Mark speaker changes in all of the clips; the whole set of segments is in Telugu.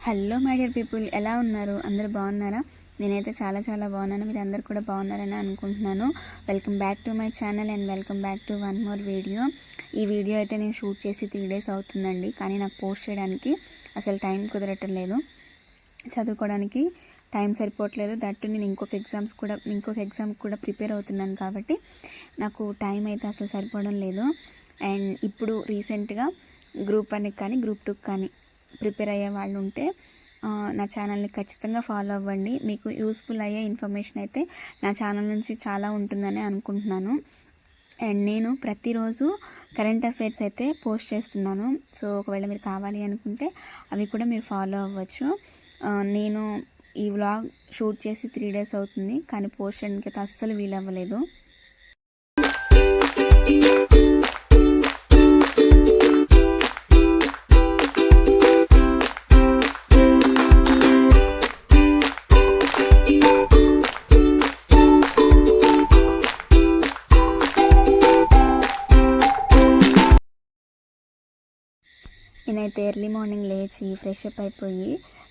Speaker 1: హలో మై డియర్ పీపుల్, ఎలా ఉన్నారు? అందరూ బాగున్నారా? నేనైతే చాలా బాగున్నాను. మీరు అందరు కూడా బాగున్నారని అనుకుంటున్నాను. Welcome back to my channel and welcome back to one more video. ఈ వీడియో అయితే నేను షూట్ చేసి 3 days అవుతుందండి. కానీ నాకు పోస్ట్ చేయడానికి అసలు టైం కుదరటం లేదు. చదువుకోవడానికి టైం సరిపోవట్లేదు. దట్టు నేను ఇంకొక ఎగ్జామ్ కూడా ప్రిపేర్ అవుతున్నాను కాబట్టి నాకు టైం అయితే అసలు సరిపోవడం లేదు. అండ్ ఇప్పుడు రీసెంట్గా గ్రూప్ 1కి కానీ గ్రూప్ 2కి కానీ ప్రిపేర్ అయ్యే వాళ్ళు ఉంటే నా ఛానల్ని ఖచ్చితంగా ఫాలో అవ్వండి. మీకు యూస్ఫుల్ అయ్యే ఇన్ఫర్మేషన్ అయితే నా ఛానల్ నుంచి చాలా ఉంటుందని అనుకుంటున్నాను. అండ్ నేను ప్రతిరోజు కరెంట్ అఫైర్స్ అయితే పోస్ట్ చేస్తున్నాను. సో ఒకవేళ మీరు కావాలి అనుకుంటే అవి కూడా మీరు ఫాలో అవ్వచ్చు. నేను ఈ వ్లాగ్ షూట్ చేసి 3 days అవుతుంది, కానీ పోస్ట్ చేయడానికి అయితే అస్సలు వీలవ్వలేదు. నేనైతే ఎర్లీ మార్నింగ్ లేచి ఫ్రెష్ అప్ అయిపోయి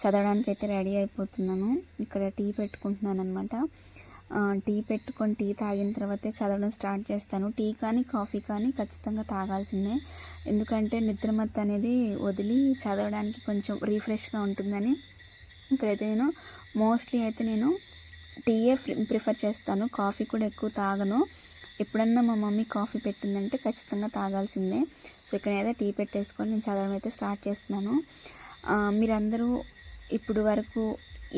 Speaker 1: చదవడానికి అయితే రెడీ అయిపోతున్నాను. ఇక్కడ టీ పెట్టుకుంటున్నాను అనమాట. టీ పెట్టుకొని టీ తాగిన తర్వాతే చదవడం స్టార్ట్ చేస్తాను. టీ కానీ కాఫీ కానీ ఖచ్చితంగా తాగాల్సిందే. ఎందుకంటే నిద్రమత్తు అనేది వదిలి చదవడానికి కొంచెం రీఫ్రెష్గా ఉంటుందని ఇక్కడైతే నేను మోస్ట్లీ అయితే నేను టీయే ప్రిఫర్ చేస్తాను. కాఫీ కూడా ఎక్కువ తాగను. ఎప్పుడన్నా మా మమ్మీ కాఫీ పెట్టిందంటే ఖచ్చితంగా తాగాల్సిందే. సో ఇక్కడైతే టీ పెట్టేసుకొని నేను చదవడం అయితే స్టార్ట్ చేస్తున్నాను. మీరందరూ ఇప్పుడు వరకు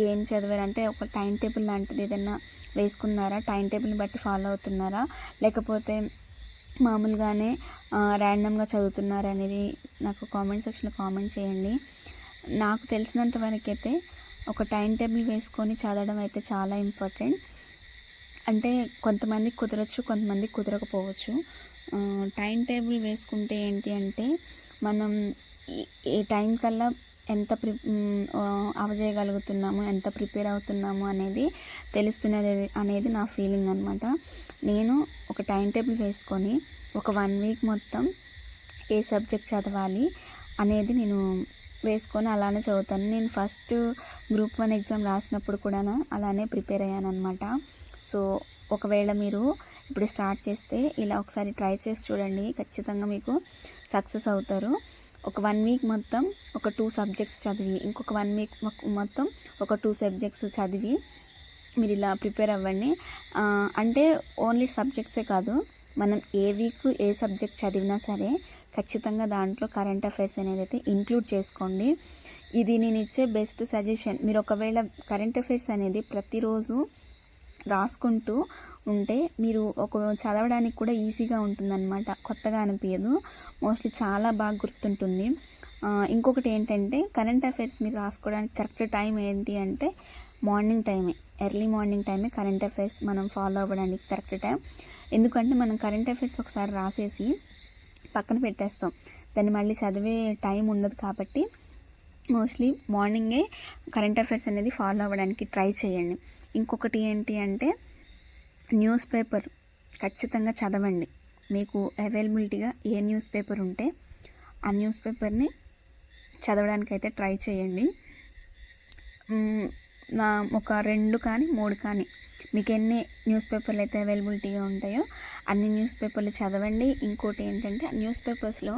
Speaker 1: ఏం చదివారంటే ఒక టైం టేబుల్ లాంటిది ఏదైనా వేసుకున్నారా? టైం టేబుల్ని బట్టి ఫాలో అవుతున్నారా, లేకపోతే మామూలుగానే ర్యాండమ్గా చదువుతున్నారా అనేది నాకు కామెంట్ సెక్షన్లో కామెంట్ చేయండి. నాకు తెలిసినంత వరకైతే ఒక టైం టేబుల్ వేసుకొని చదవడం అయితే చాలా ఇంపార్టెంట్. అంటే కొంతమందికి కుదరచ్చు, కొంతమందికి కుదరకపోవచ్చు. టైం టేబుల్ వేసుకుంటే ఏంటి అంటే మనం ఏ టైం కల్లా ఎంత అవజేయగలుగుతున్నాము, ఎంత ప్రిపేర్ అవుతున్నాము అనేది తెలుస్తున్నది అనేది నా ఫీలింగ్ అనమాట. నేను ఒక టైం టేబుల్ వేసుకొని ఒక 1 week మొత్తం ఏ సబ్జెక్ట్ చదవాలి అనేది నేను వేసుకొని అలానే చదువుతాను. నేను ఫస్ట్ గ్రూప్ 1 ఎగ్జామ్ రాసినప్పుడు కూడా అలానే ప్రిపేర్ అయ్యాను అనమాట. సో ఒకవేళ మీరు ఇప్పుడు స్టార్ట్ చేస్తే ఇలా ఒకసారి ట్రై చేసి చూడండి, ఖచ్చితంగా మీకు సక్సెస్ అవుతారు. ఒక 1 week మొత్తం ఒక 2 subjects చదివి, ఇంకొక 1 week మొత్తం ఒక 2 subjects చదివి మీరు ఇలా ప్రిపేర్ అవ్వండి. అంటే ఓన్లీ సబ్జెక్ట్సే కాదు, మనం ఏ వీక్ ఏ సబ్జెక్ట్ చదివినా సరే ఖచ్చితంగా దాంట్లో కరెంట్ అఫైర్స్ అనేది అయితే ఇంక్లూడ్ చేసుకోండి. ఇది నేను ఇచ్చే బెస్ట్ సజెషన్. మీరు ఒకవేళ కరెంట్ అఫైర్స్ అనేది ప్రతిరోజు రాసుకుంటూ ఉంటే మీరు చదవడానికి కూడా ఈజీగా ఉంటుందన్నమాట. కొత్తగా అనిపించదు, మోస్ట్లీ చాలా బాగా గుర్తుంటుంది. ఇంకొకటి ఏంటంటే కరెంట్ అఫైర్స్ మీరు రాసుకోవడానికి కరెక్ట్ టైం ఏంటి అంటే మార్నింగ్ టైమే, ఎర్లీ మార్నింగ్ టైమే కరెంట్ అఫైర్స్ మనం ఫాలో అవ్వడానికి కరెక్ట్ టైం. ఎందుకంటే మనం కరెంట్ అఫైర్స్ ఒకసారి రాసేసి పక్కన పెట్టేస్తాం, దాన్ని మళ్ళీ చదివే టైం ఉండదు. కాబట్టి మోస్ట్లీ మార్నింగే కరెంట్ అఫైర్స్ అనేది ఫాలో అవ్వడానికి ట్రై చేయండి. ఇంకొకటి ఏంటి అంటే న్యూస్ పేపర్ ఖచ్చితంగా చదవండి. మీకు అవైలబిలిటీగా ఏ న్యూస్ పేపర్ ఉంటే ఆ న్యూస్ పేపర్ని చదవడానికి అయితే ట్రై చేయండి. ఒక 2 కానీ 3 కానీ మీకు ఎన్ని న్యూస్ పేపర్లు అయితే అవైలబిలిటీగా ఉంటాయో అన్ని న్యూస్ పేపర్లు చదవండి. ఇంకోటి ఏంటంటే న్యూస్ పేపర్స్లో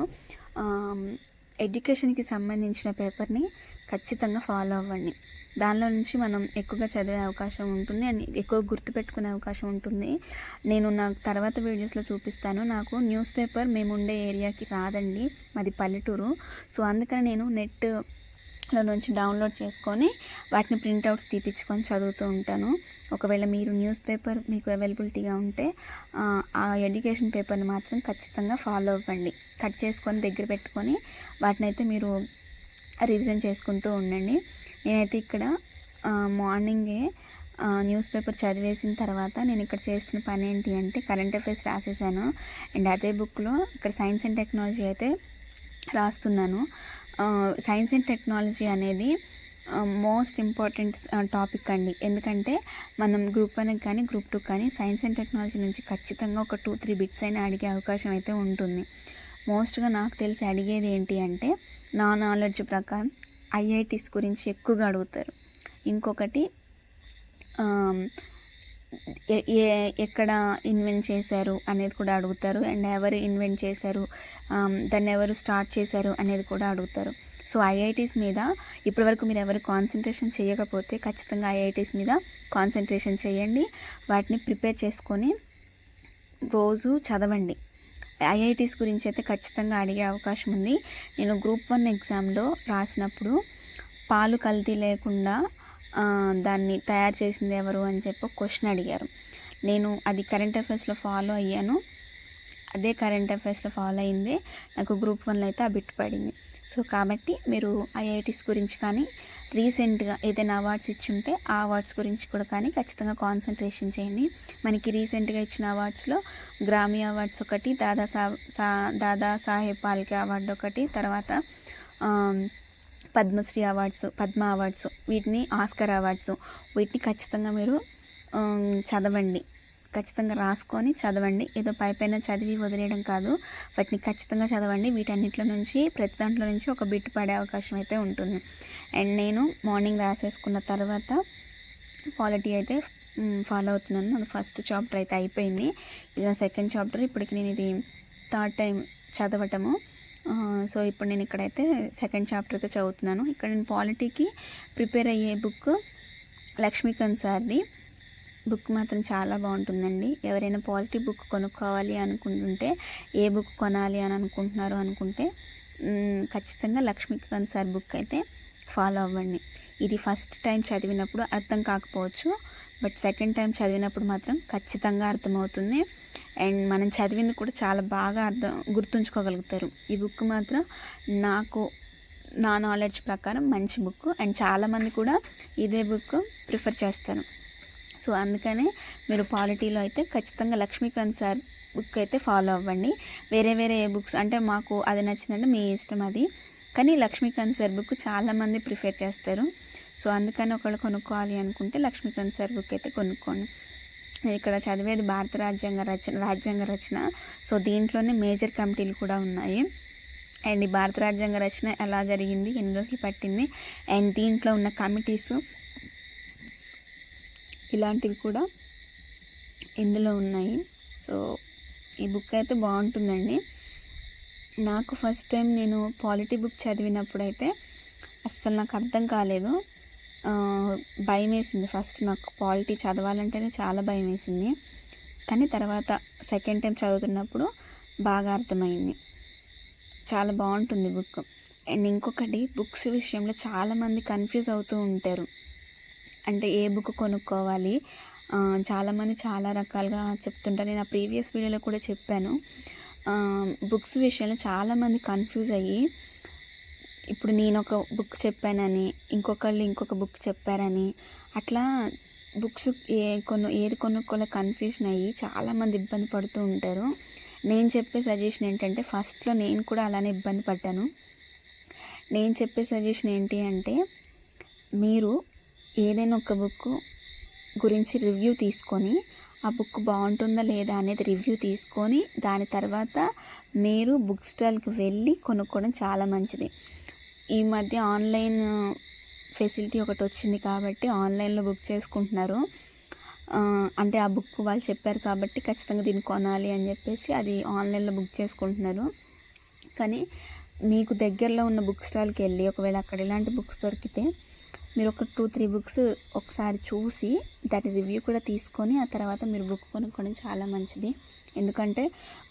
Speaker 1: ఎడ్యుకేషన్కి సంబంధించిన పేపర్ని ఖచ్చితంగా ఫాలో అవ్వండి. దానిలో నుంచి మనం ఎక్కువగా చదివే అవకాశం ఉంటుంది అని ఎక్కువ గుర్తుపెట్టుకునే అవకాశం ఉంటుంది. నేను నాకు తర్వాత వీడియోస్లో చూపిస్తాను. నాకు న్యూస్ పేపర్ మేము ఉండే ఏరియాకి రాదండి, మాది పల్లెటూరు. సో అందుకని నేను నెట్లో నుంచి డౌన్లోడ్ చేసుకొని వాటిని ప్రింట్అవుట్స్ తీపించుకొని చదువుతూ ఉంటాను. ఒకవేళ మీరు న్యూస్ పేపర్ మీకు అవైలబిలిటీగా ఉంటే ఆ ఎడ్యుకేషన్ పేపర్ని మాత్రం ఖచ్చితంగా ఫాలో అవ్వండి. కట్ చేసుకొని దగ్గర పెట్టుకొని వాటిని అయితే మీరు రివిజన్ చేసుకుంటూ ఉండండి. నేనైతే ఇక్కడ మార్నింగే న్యూస్ పేపర్ చదివేసిన తర్వాత నేను ఇక్కడ చేస్తున్న పని ఏంటి అంటే కరెంట్ అఫైర్స్ రాసేసాను. అండ్ అదే బుక్లో ఇక్కడ సైన్స్ అండ్ టెక్నాలజీ అయితే రాస్తున్నాను. సైన్స్ అండ్ టెక్నాలజీ అనేది మోస్ట్ ఇంపార్టెంట్ టాపిక్ అండి. ఎందుకంటే మనం గ్రూప్ 1 కానీ గ్రూప్ 2 కానీ సైన్స్ అండ్ టెక్నాలజీ నుంచి ఖచ్చితంగా ఒక 2-3 బిట్స్ అయినా అడిగే అవకాశం అయితే ఉంటుంది. మోస్ట్గా నాకు తెలిసి అడిగేది ఏంటి అంటే నా నాలెడ్జ్ ప్రకారం ఐఐటీస్ గురించి ఎక్కువగా అడుగుతారు. ఇంకొకటి ఎక్కడ ఇన్వెంట్ చేశారు అనేది కూడా అడుగుతారు. అండ్ ఎవరు ఇన్వెంట్ చేశారు, దాన్ని ఎవరు స్టార్ట్ చేశారు అనేది కూడా అడుగుతారు. సో ఐఐటీస్ మీద ఇప్పటివరకు మీరు ఎవరు కాన్సన్ట్రేషన్ చేయకపోతే ఖచ్చితంగా ఐఐటీస్ మీద కాన్సన్ట్రేషన్ చేయండి. వాటిని ప్రిపేర్ చేసుకొని రోజు చదవండి. ఐఐటీస్ గురించి అయితే ఖచ్చితంగా అడిగే అవకాశం ఉంది. నేను గ్రూప్ 1 ఎగ్జామ్లో రాసినప్పుడు పాలు కల్తీ లేకుండా దాన్ని తయారు చేసింది ఎవరు అని చెప్పి క్వశ్చన్ అడిగారు. నేను అది కరెంట్ అఫైర్స్లో ఫాలో అయ్యాను. అదే కరెంట్ అఫైర్స్లో ఫాలో అయిందే నాకు గ్రూప్ 1లో అయితే ఆ బిట్ పడింది. సో కాబట్టి మీరు ఐఐటీస్ గురించి కానీ రీసెంట్గా ఏదైనా అవార్డ్స్ ఇచ్చి ఉంటే ఆ అవార్డ్స్ గురించి కూడా కానీ ఖచ్చితంగా కాన్సన్ట్రేషన్ చేయండి. మనకి రీసెంట్గా ఇచ్చిన అవార్డ్స్లో గ్రామీ అవార్డ్స్ ఒకటి, దాదా సాహెబ్ ఫాల్కే అవార్డు ఒకటి, తర్వాత పద్మశ్రీ అవార్డ్స్, పద్మ అవార్డ్స్, వీటిని ఆస్కర్ అవార్డ్స్, వీటిని ఖచ్చితంగా మీరు చదవండి. ఖచ్చితంగా రాసుకొని చదవండి. ఏదో పైపైన చదివి వదిలేయడం కాదు, వాటిని ఖచ్చితంగా చదవండి. వీటన్నిటిలో నుంచి ప్రతి దాంట్లో నుంచి ఒక బిట్ పడే అవకాశం అయితే ఉంటుంది. అండ్ నేను మార్నింగ్ రాసేసుకున్న తర్వాత పాలిటీ అయితే ఫాలో అవుతున్నాను. అది ఫస్ట్ చాప్టర్ అయితే అయిపోయింది. ఇది సెకండ్ చాప్టర్. ఇప్పటికి నేను ఇది థర్డ్ టైం చదవటము. సో ఇప్పుడు నేను ఇక్కడైతే సెకండ్ చాప్టర్ అయితే చదువుతున్నాను. ఇక్కడ నేను పాలిటీకి ప్రిపేర్ అయ్యే బుక్ లక్ష్మీకాంత్ సార్ది. బుక్ మాత్రం చాలా బాగుంటుందండి. ఎవరైనా పాలిటీ బుక్ కొనుక్కోవాలి అనుకుంటుంటే, ఏ బుక్ కొనాలి అని అనుకుంటే ఖచ్చితంగా లక్ష్మీకాంత్ సార్ బుక్ అయితే ఫాలో అవ్వండి. ఇది ఫస్ట్ టైం చదివినప్పుడు అర్థం కాకపోవచ్చు, బట్ సెకండ్ టైం చదివినప్పుడు మాత్రం ఖచ్చితంగా అర్థమవుతుంది. అండ్ మనం చదివింది కూడా చాలా బాగా గుర్తుంచుకోగలుగుతారు. ఈ బుక్ మాత్రం నా నాలెడ్జ్ ప్రకారం మంచి బుక్. అండ్ చాలామంది కూడా ఇదే బుక్ ప్రిఫర్ చేస్తారు. సో అందుకనే మీరు పాలిటీలో అయితే ఖచ్చితంగా లక్ష్మీకాంత్ సార్ బుక్ అయితే ఫాలో అవ్వండి. వేరే బుక్స్ అంటే మాకు అది నచ్చిందంటే మీ ఇష్టం అది, కానీ లక్ష్మీకాంత్ సార్ బుక్ చాలామంది ప్రిఫర్ చేస్తారు. సో అందుకని ఒకళ్ళు కొనుక్కోవాలి అనుకుంటే లక్ష్మీకాంత్ సార్ బుక్ అయితే కొనుక్కోండి. నేను ఇక్కడ చదివేది భారత రాజ్యాంగ రచన. సో దీంట్లోనే మేజర్ కమిటీలు కూడా ఉన్నాయి. అండ్ ఈ భారత రాజ్యాంగ రచన ఎలా జరిగింది, ఎన్ని రోజులు పట్టింది, అండ్ దీంట్లో ఉన్న కమిటీస్ ఇలాంటివి కూడా ఇందులో ఉన్నాయి. సో ఈ బుక్ అయితే బాగుంటుందండి. నాకు ఫస్ట్ టైం నేను పాలిటీ బుక్ చదివినప్పుడు అయితే అస్సలు నాకు అర్థం కాలేదు, భయం వేసింది. ఫస్ట్ నాకు పాలిటీ చదవాలంటేనే చాలా భయం వేసింది. కానీ తర్వాత సెకండ్ టైం చదువుతున్నప్పుడు బాగా అర్థమైంది. చాలా బాగుంటుంది బుక్. అండ్ ఇంకొకటి, బుక్స్ విషయంలో చాలామంది కన్ఫ్యూజ్ అవుతూ ఉంటారు. అంటే ఏ బుక్ కొనుక్కోవాలి, చాలామంది చాలా రకాలుగా చెప్తుంటారు. నేను ఆ ప్రీవియస్ వీడియోలో కూడా చెప్పాను. బుక్స్ విషయంలో చాలామంది కన్ఫ్యూజ్ అయ్యి, ఇప్పుడు నేను ఒక బుక్ చెప్పానని ఇంకొక బుక్ చెప్పారని అట్లా బుక్స్ ఏది కొనుక్కోలే కన్ఫ్యూజన్ అయ్యి చాలామంది ఇబ్బంది పడుతూ ఉంటారు. నేను చెప్పే సజెషన్ ఏంటంటే, ఫస్ట్లో నేను కూడా అలానే ఇబ్బంది పడ్డాను. నేను చెప్పే సజెషన్ ఏంటి అంటే, మీరు ఏదైనా ఒక బుక్ గురించి రివ్యూ తీసుకొని, ఆ బుక్ బాగుంటుందా లేదా అనేది రివ్యూ తీసుకొని దాని తర్వాత మీరు బుక్ స్టాల్కి వెళ్ళి కొనుక్కోవడం చాలా మంచిది. ఈ మధ్య ఆన్లైన్ ఫెసిలిటీ ఒకటి వచ్చింది కాబట్టి ఆన్లైన్లో బుక్ చేసుకుంటున్నారు. అంటే ఆ బుక్ వాళ్ళు చెప్పారు కాబట్టి ఖచ్చితంగా దీన్ని కొనాలి అని చెప్పేసి అది ఆన్లైన్లో బుక్ చేసుకుంటున్నారు. కానీ మీకు దగ్గరలో ఉన్న బుక్ స్టాల్కి వెళ్ళి ఒకవేళ అక్కడ ఇలాంటి బుక్స్ దొరికితే మీరు ఒక 2-3 బుక్స్ ఒకసారి చూసి దాని రివ్యూ కూడా తీసుకొని ఆ తర్వాత మీరు బుక్ కొనుక్కోవడం చాలా మంచిది. ఎందుకంటే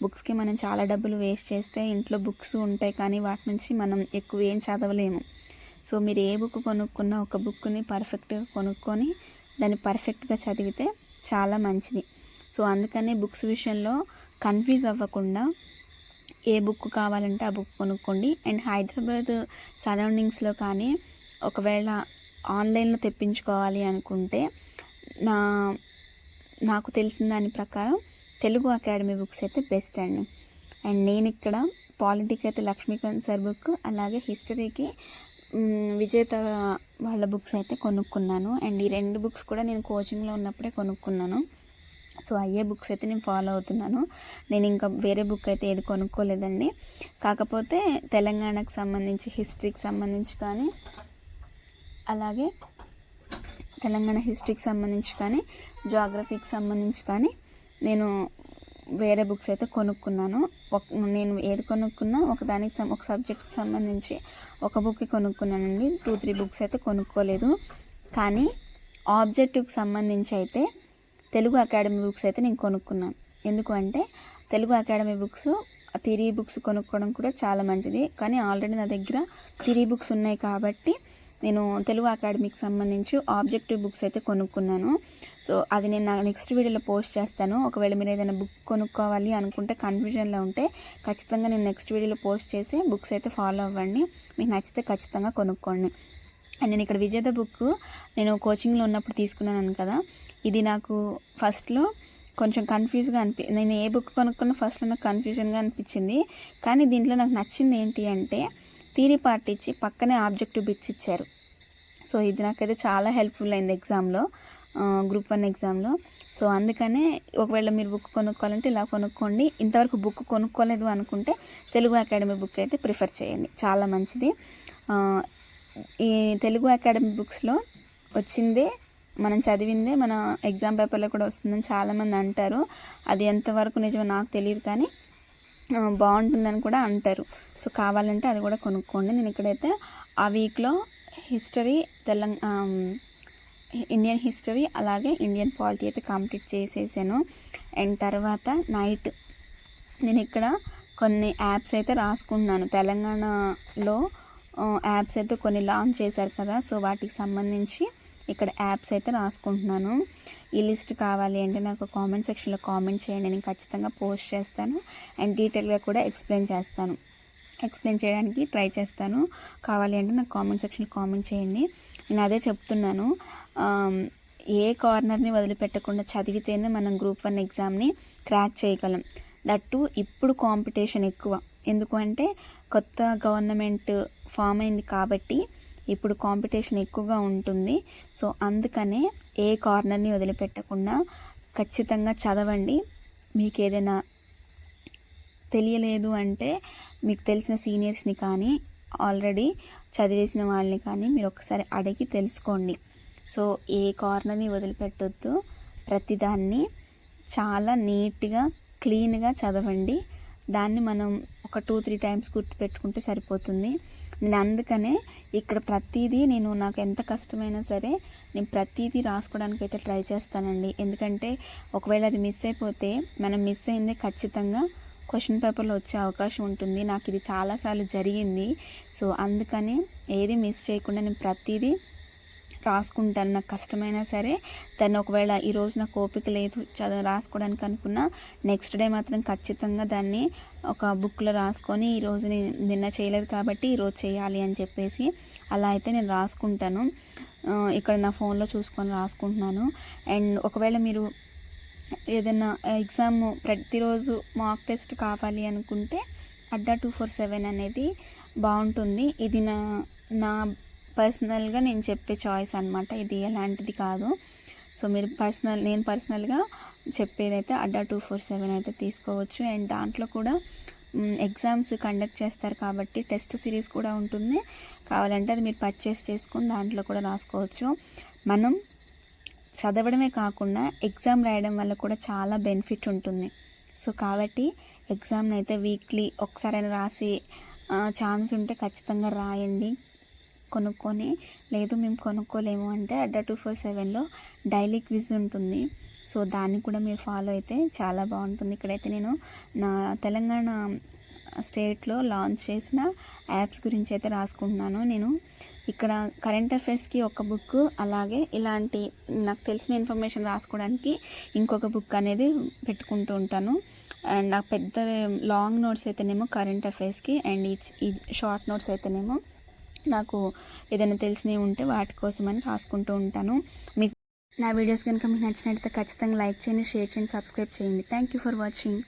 Speaker 1: బుక్స్కి మనం చాలా డబ్బులు వేస్ట్ చేస్తే ఇంట్లో బుక్స్ ఉంటాయి కానీ వాటి నుంచి మనం ఎక్కువ ఏం చదవలేము. సో మీరు ఏ బుక్ కొనుక్కున్నా ఒక బుక్ని పర్ఫెక్ట్గా కొనుక్కొని దాన్ని పర్ఫెక్ట్గా చదివితే చాలా మంచిది. సో అందుకనే బుక్స్ విషయంలో కన్ఫ్యూజ్ అవ్వకుండా ఏ బుక్ కావాలంటే ఆ బుక్ కొనుక్కోండి. అండ్ హైదరాబాద్ సరౌండింగ్స్లో కానీ ఒకవేళ ఆన్లైన్లో తెప్పించుకోవాలి అనుకుంటే నాకు తెలిసిన దాని ప్రకారం తెలుగు అకాడమీ బుక్స్ అయితే బెస్ట్ అండి. అండ్ నేను ఇక్కడ పాలిటీకి అయితే లక్ష్మీకాంత్ సార్ బుక్, అలాగే హిస్టరీకి విజేత వాళ్ళ బుక్స్ అయితే కొనుక్కున్నాను. అండ్ ఈ 2 బుక్స్ కూడా నేను కోచింగ్లో ఉన్నప్పుడే కొనుక్కున్నాను. సో అయ్యే బుక్స్ అయితే నేను ఫాలో అవుతున్నాను. నేను ఇంకా వేరే బుక్ అయితే ఏది కొనుక్కోలేదండి. కాకపోతే తెలంగాణకు సంబంధించి హిస్టరీకి సంబంధించి కానీ అలాగే తెలంగాణ హిస్టరీకి సంబంధించి కానీ జాగ్రఫీకి సంబంధించి కానీ నేను వేరే బుక్స్ అయితే కొనుక్కున్నాను. నేను ఏది కొనుక్కున్నా ఒక సబ్జెక్ట్కి సంబంధించి ఒక బుక్కి కొనుక్కున్నానండి. 2-3 బుక్స్ అయితే కొనుక్కోలేదు. కానీ ఆబ్జెక్టివ్కి సంబంధించి అయితే తెలుగు అకాడమీ బుక్స్ అయితే నేను కొనుక్కున్నాను. ఎందుకు అంటే Telugu academy books theory books కొనుక్కోవడం కూడా చాలా మంచిది. కానీ ఆల్రెడీ నా దగ్గర థియరీ బుక్స్ ఉన్నాయి కాబట్టి నేను తెలుగు అకాడమీకి సంబంధించి ఆబ్జెక్టివ్ బుక్స్ అయితే కొనుక్కున్నాను. సో అది నేను నా నెక్స్ట్ వీడియోలో పోస్ట్ చేస్తాను. ఒకవేళ మీరు ఏదైనా బుక్ కొనుక్కోవాలి అనుకుంటే కన్ఫ్యూజన్లో ఉంటే ఖచ్చితంగా నేను నెక్స్ట్ వీడియోలో పోస్ట్ చేసి బుక్స్ అయితే ఫాలో అవ్వండి. మీకు నచ్చితే ఖచ్చితంగా కొనుక్కోండి. అండ్ నేను ఇక్కడ విజేత బుక్ నేను కోచింగ్లో ఉన్నప్పుడు తీసుకున్నాను కదా, ఇది నాకు ఫస్ట్లో కొంచెం కన్ఫ్యూజ్గా నేను ఏ బుక్ కొనుక్కున్నా ఫస్ట్లో నాకు కన్ఫ్యూజన్గా అనిపించింది. కానీ దీంట్లో నాకు నచ్చింది ఏంటి అంటే థియరీ పార్ట్ ఇచ్చి పక్కనే ఆబ్జెక్టివ్ బిట్స్ ఇచ్చారు. సో ఇది నాకైతే చాలా హెల్ప్ఫుల్ అయింది ఎగ్జామ్లో, గ్రూప్ 1 ఎగ్జామ్లో. సో అందుకనే ఒకవేళ మీరు బుక్ కొనుక్కోవాలంటే ఇలా కొనుక్కోండి. ఇంతవరకు బుక్ కొనుక్కోలేదు అనుకుంటే తెలుగు అకాడమీ బుక్ అయితే ప్రిఫర్ చేయండి, చాలా మంచిది. ఈ తెలుగు అకాడమీ బుక్స్లో వచ్చిందే మనం చదివిందే మన ఎగ్జామ్ పేపర్లో కూడా వస్తుందని చాలామంది అంటారు. అది ఎంతవరకు నిజమో నాకు తెలియదు, కానీ బాగుంటుందని కూడా అంటారు. సో కావాలంటే అది కూడా కొనుక్కోండి. నేను ఇక్కడైతే ఆ వీక్లో హిస్టరీ, ఇండియన్ హిస్టరీ అలాగే ఇండియన్ పాలిటీ అయితే కంప్లీట్ చేసేసాను. అండ్ తర్వాత నైట్ నేను ఇక్కడ కొన్ని యాప్స్ అయితే రాసుకుంటున్నాను. తెలంగాణలో యాప్స్ అయితే కొన్ని లాంచ్ చేశారు కదా, సో వాటికి సంబంధించి ఇక్కడ యాప్స్ అయితే రాసుకుంటున్నాను. ఈ లిస్ట్ కావాలి అంటే నాకు కామెంట్ సెక్షన్లో కామెంట్ చేయండి, నేను ఖచ్చితంగా పోస్ట్ చేస్తాను. అండ్ డీటెయిల్గా కూడా ఎక్స్ప్లెయిన్ చేయడానికి ట్రై చేస్తాను. కావాలి అంటే నాకు కామెంట్ సెక్షన్లో కామెంట్ చేయండి. నేను అదే చెప్తున్నాను, ఏ కార్నర్ని వదిలిపెట్టకుండా చదివితేనే మనం గ్రూప్ 1 ఎగ్జామ్ని క్రాక్ చేయగలం. దట్టు ఇప్పుడు కాంపిటీషన్ ఎక్కువ. ఎందుకు అంటే కొత్త గవర్నమెంట్ ఫామ్ అయింది కాబట్టి ఇప్పుడు కాంపిటీషన్ ఎక్కువగా ఉంటుంది. సో అందుకనే ఏ కార్నర్ని వదిలిపెట్టకుండా ఖచ్చితంగా చదవండి. మీకు ఏదైనా తెలియలేదు అంటే మీకు తెలిసిన సీనియర్స్ని కానీ ఆల్రెడీ చదివేసిన వాళ్ళని కానీ మీరు ఒకసారి అడిగి తెలుసుకోండి. సో ఏ కార్నర్ని వదిలిపెట్టొద్దు, ప్రతిదాన్ని చాలా నీట్గా క్లీన్గా చదవండి. దాన్ని మనం ఒక 2-3 టైమ్స్ గుర్తుపెట్టుకుంటే సరిపోతుంది. నేను అందుకనే ఇక్కడ ప్రతిదీ నాకు ఎంత కష్టమైనా సరే నేను ప్రతిదీ రాసుకోవడానికి అయితే ట్రై చేస్తానండి. ఎందుకంటే ఒకవేళ అది మిస్ అయిపోతే మనం మిస్ అయిందే ఖచ్చితంగా క్వశ్చన్ పేపర్లో వచ్చే అవకాశం ఉంటుంది. నాకు ఇది చాలాసార్లు జరిగింది. సో అందుకని ఏది మిస్ చేయకుండా నేను ప్రతిదీ రాసుకుంటాను. నాకు కష్టమైనా సరే దాన్ని ఒకవేళ ఈరోజు నాకు ఓపిక లేదు రాసుకోవడానికి అనుకున్నా నెక్స్ట్ డే మాత్రం ఖచ్చితంగా దాన్ని ఒక బుక్లో రాసుకొని ఈరోజు నిన్న చేయలేదు కాబట్టి ఈరోజు చేయాలి అని చెప్పేసి అలా అయితే నేను రాసుకుంటాను. ఇక్కడ నా ఫోన్లో చూసుకొని రాసుకుంటున్నాను. అండ్ ఒకవేళ మీరు ఏదైనా ఎగ్జామ్ ప్రతిరోజు మాక్ టెస్ట్ కావాలి అనుకుంటే అడ్డా 247 అనేది బాగుంటుంది. ఇది నా పర్సనల్గా నేను చెప్పే చాయిస్ అనమాట, ఇది ఎలాంటిది కాదు. సో మీరు నేను పర్సనల్గా చెప్పేదైతే అడ్డా 247 అయితే తీసుకోవచ్చు. అండ్ దాంట్లో కూడా ఎగ్జామ్స్ కండక్ట్ చేస్తారు కాబట్టి టెస్ట్ సిరీస్ కూడా ఉంటుంది. కావాలంటే అది మీరు పర్చేస్ చేసుకొని దాంట్లో కూడా రాసుకోవచ్చు. మనం చదవడమే కాకుండా ఎగ్జామ్ రాయడం వల్ల కూడా చాలా బెనిఫిట్ ఉంటుంది. సో కాబట్టి ఎగ్జామ్ని అయితే వీక్లీ ఒకసారైనా రాసి ఛాన్స్ ఉంటే ఖచ్చితంగా రాయండి కొనుక్కొని. లేదు మేము కొనుక్కోలేము అంటే అడ్డా 247లో డైలీ క్విజ్ ఉంటుంది. సో దాన్ని కూడా మీరు ఫాలో అయితే చాలా బాగుంటుంది. ఇక్కడైతే నేను నా తెలంగాణ స్టేట్లో లాంచ్ చేసిన యాప్స్ గురించి అయితే రాసుకుంటున్నాను. నేను ఇక్కడ కరెంట్ అఫైర్స్కి ఒక బుక్, అలాగే ఇలాంటి నాకు తెలిసిన ఇన్ఫర్మేషన్ రాసుకోవడానికి ఇంకొక బుక్ అనేది పెట్టుకుంటూ ఉంటాను. అండ్ నాకు పెద్ద లాంగ్ నోట్స్ అయితేనేమో కరెంట్ అఫైర్స్కి, అండ్ ఈ షార్ట్ నోట్స్ అయితేనేమో నాకు ఏదైనా తెలిసినవి ఉంటే వాటి కోసమని రాసుకుంటూ ఉంటాను. మీకు నా వీడియోస్ కనుక మీకు నచ్చినట్లయితే ఖచ్చితంగా లైక్ చేయండి, షేర్ చేయండి, సబ్స్క్రైబ్ చేయండి. Thank you for watching.